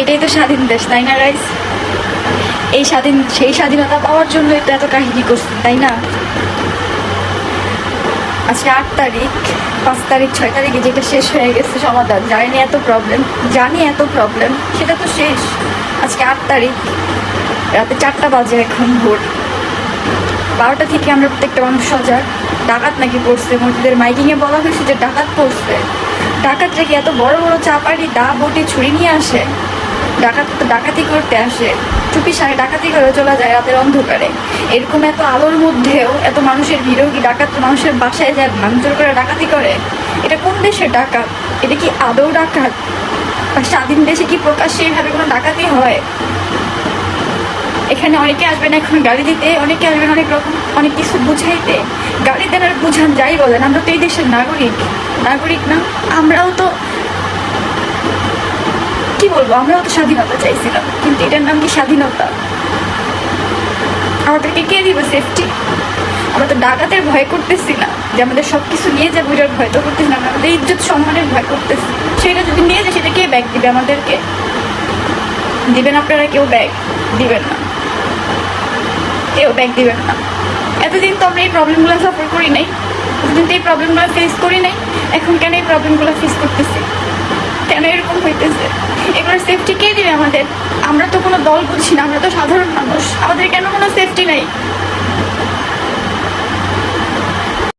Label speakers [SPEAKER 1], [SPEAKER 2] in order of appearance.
[SPEAKER 1] এটাই তো স্বাধীন দেশ, তাই না গাইস? সেই স্বাধীনতা পাওয়ার জন্যই তো এত কাহিনী করছি, তাই না? আজকে 8 তারিখ, 5 তারিখ 6 তারিখে যেটা শেষ হয়ে গেছে সমাধান, জানি এত প্রবলেম সেটা তো শেষ। আজকে 8 তারিখ, রাতে 4টা বাজে, এখন ভোর 12টা থেকে আমরা প্রত্যেকটা মানুষ সজাগ। ডাকাত নাকি পড়ছে, মসজিদের মাইকিংয়ে বলা হয়েছে যে ডাকাত পড়ছে। ডাকাতরা কি এত বড় বড় চাপাড়ি, দা বটি, ছুরি নিয়ে আসে? ডাকাত তো ডাকাতি করতে আসে, চুপি সারে ডাকাতি করে চলে যায় রাতের অন্ধকারে। এরকম এত আলোর মধ্যেও এত মানুষের ভিড়েও কি ডাকাত মানুষের বাসায় যায় ভাঙচুর করে ডাকাতি করে? এটা কোন দেশের ডাকাত? এটা কি আদৌ ডাকাত? আর স্বাধীন দেশে কি প্রকাশ্যে এইভাবে কোনো ডাকাতি হয়? এখানে অনেকে আসবেন এখন গাড়ি দিতে, অনেকে আসবেন অনেক কিছু বুঝাইতে। গাড়ি দেন আর বুঝান, যাই বলেন, আমরা তো এই দেশের নাগরিক না? আমরাও তো কি বলবো, আমরাও তো স্বাধীনতা চাইছিলাম, কিন্তু এটার নাম কি স্বাধীনতা? আমাদেরকে কে দিবে সেফটি? আমরা তো ডাকাতের ভয় করতেছি না, যে আমাদের সবকিছু নিয়ে যাবো এটার ভয় তো করতেছি না, আমাদের ইজ্জত সম্মানের ভয় করতেছি। সেটা যদি নিয়ে যায় সেটা কে ব্যাগ দিবে আমাদেরকে? দিবেন আপনারা? কেউ ব্যাগ দিবেন না, কেউ ব্যাগ দিবেন না। এতদিন তো আমরা এই প্রবলেমগুলো সাফার করি নাই, এতদিন তো এই প্রবলেমগুলো ফেস করি নাই, এখন কেন এই প্রবলেমগুলো ফেস করতেছি? কেন এরকম হইতেছে? এগুলোর সেফটি কে দিবে আমাদের? আমরা তো কোনো দল বুঝি না, আমরা তো সাধারণ মানুষ, আমাদের কেন কোনো সেফটি নাই?